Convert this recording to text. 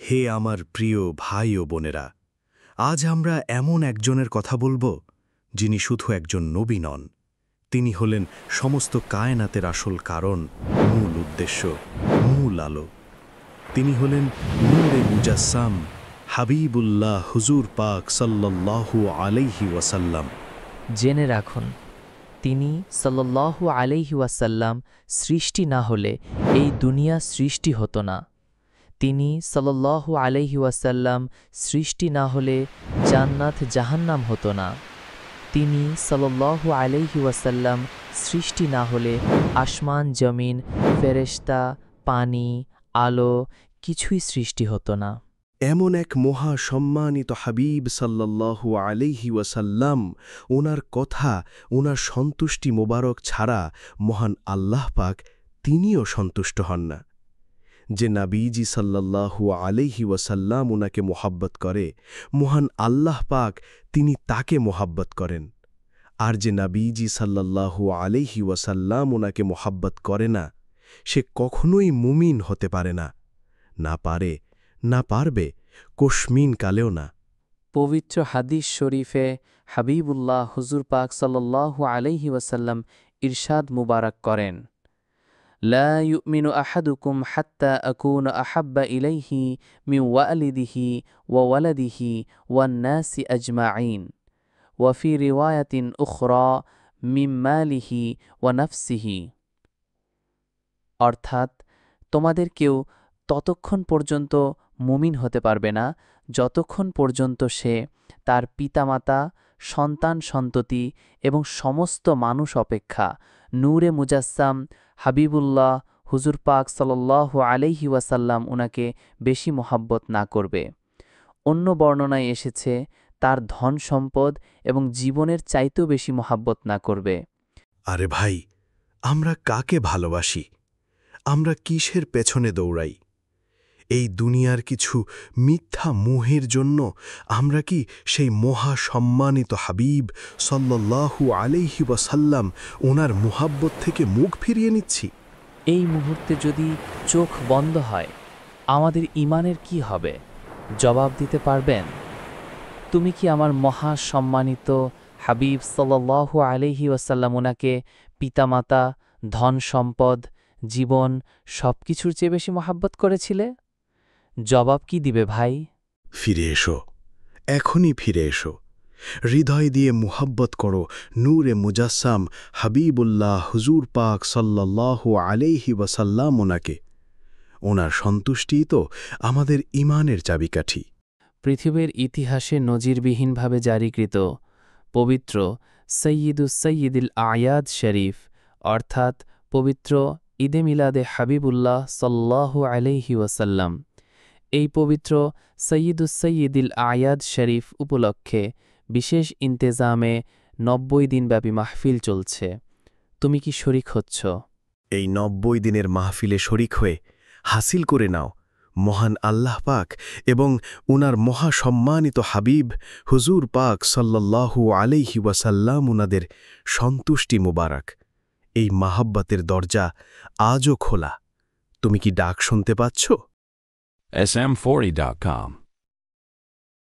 হে আমার প্রিয় ভাই ও বোনেরা, আজ আমরা এমন একজনের কথা বলবো যিনি শুধু একজন নবী নন, তিনি হলেন সমস্ত কায়নাতের আসল কারণ, মূল উদ্দেশ্য, মূল আলো। তিনি হলেন নূরে মুজাসসাম, হাবিবুল্লাহ হুজুর পাক সাল্লাল্লাহু আলাইহি ওয়াসাল্লাম। জেনে রাখুন, তিনি সাল্লাল্লাহু আলাইহি ওয়াসাল্লাম সৃষ্টি না হলে এই দুনিয়া সৃষ্টি হতো না। তিনি সাল্লাল্লাহু আলাইহি ওয়াসাল্লাম সৃষ্টি না হলে জান্নাত জাহান্নাম হতো না। তিনি সাল্লাল্লাহু আলাইহি ওয়াসাল্লাম সৃষ্টি না হলে আসমান জমিন, ফেরেশতা, পানি, আলো কিছুই সৃষ্টি হতো না। এমন এক মহা সম্মানিত হাবিব সাল্লাল্লাহু আলাইহি ওয়াসাল্লাম, ওনার কথা, ওনার সন্তুষ্টি মোবারক ছাড়া মহান আল্লাহ পাক তিনিও সন্তুষ্ট হন না। যে নাবিজি সাল্লাল্লাহু আলাইহি ওয়াসাল্লাম ওনাকে মোহাব্বত করে, মহান আল্লাহ পাক তিনি তাকে মোহাব্বত করেন। আর যে নাবিজি সাল্লাল্লাহু আলাইহি ওয়াসাল্লাম ওনাকে মোহাব্বত করে না, সে কখনোই মুমিন হতে পারে না, না পারে, না পারবে, কোশমিন কালেও না। পবিত্র হাদিস শরীফে হাবিবুল্লাহ হুজুর পাক সাল্লাল্লাহু আলাইহি ওয়াসাল্লাম ইরশাদ মুবারক করেন, লা ইউমিনু আহাদুকুম হাত্তা আকুনা আহাব্বা ইলাইহি মিন ওয়ালিদিহি ওয়া ওয়ালাদিহি ওয়ান নাসি আজমাইন ওয়া ফি রিওয়ায়াতিন উখরা মিন মালিহি ওয়া নাফসিহি। অর্থাৎ, তোমাদের কেউ ততক্ষণ পর্যন্ত মুমিন হতে পারবে না যতক্ষণ পর্যন্ত সে তার পিতামাতা, সন্তান সন্ততি এবং সমস্ত মানুষ অপেক্ষা নূরে মুজাসসাম হাবিবুল্লাহ হুজুর পাক সাল্লাল্লাহু আলাইহি ওয়াসাল্লাম উনাকে বেশি মোহাব্বত না করবে। অন্য বর্ণনায় এসেছে তার ধন সম্পদ এবং জীবনের চাইতেও বেশি মোহাব্বত না করবে। আরে ভাই, আমরা কাকে ভালোবাসি? আমরা কিসের পেছনে দৌড়াই? এই দুনিয়ার কিছু মিথ্যা মোহের জন্য আমরা কি সেই মহা সম্মানিত হাবিব সাল্লাল্লাহু আলাইহি ওয়াসাল্লাম ওনার মুহাব্বত থেকে মুখ ফিরিয়ে নিচ্ছি? এই মুহূর্তে যদি চোখ বন্ধ হয়, আমাদের ঈমানের কি হবে? জবাব দিতে পারবেন? তুমি কি আমার মহা সম্মানিত হাবিব সাল্লাল্লাহু আলাইহি ওয়াসাল্লাম ওনাকে পিতামাতা, ধন সম্পদ, জীবন সবকিছুর চেয়ে বেশি মহাব্বত করেছিলে? জবাব কি দিবে ভাই? ফিরে এসো, এখনই ফিরে এসো। হৃদয় দিয়ে মুহাব্বত করো নূরে মুজাসসাম হাবিবুল্লাহ হুজুর পাক সাল্লাল্লাহু আলাইহি ওয়াসাল্লাম ওনাকে। ওনার সন্তুষ্টিই তো আমাদের ঈমানের চাবিকাঠি। পৃথিবীর ইতিহাসে নজিরবিহীনভাবে জারিকৃত পবিত্র সৈয়দুস সৈয়দিল আয়াদ শরীফ, অর্থাৎ পবিত্র ঈদে মিলাদে হাবিবুল্লাহ সাল্লাল্লাহু আলাইহি ওয়াসাল্লাম, এই পবিত্র সৈয়দুস সৈয়দিল আয়াদ শরীফ উপলক্ষে বিশেষ ইন্তেজামে ৯০ দিনব্যাপী মাহফিল চলছে। তুমি কি শরিক হচ্ছ? এই ৯০ দিনের মাহফিলে শরিক হয়ে হাসিল করে নাও মহান আল্লাহ পাক এবং উনার মহা সম্মানিত হাবিব হুজুর পাক সাল্লাল্লাহু আলাইহি ওয়াসাল্লাম উনাদের সন্তুষ্টি মুবারক। এই মাহাব্বতের দরজা আজও খোলা। তুমি কি ডাক শুনতে পাচ্ছ? SM40.com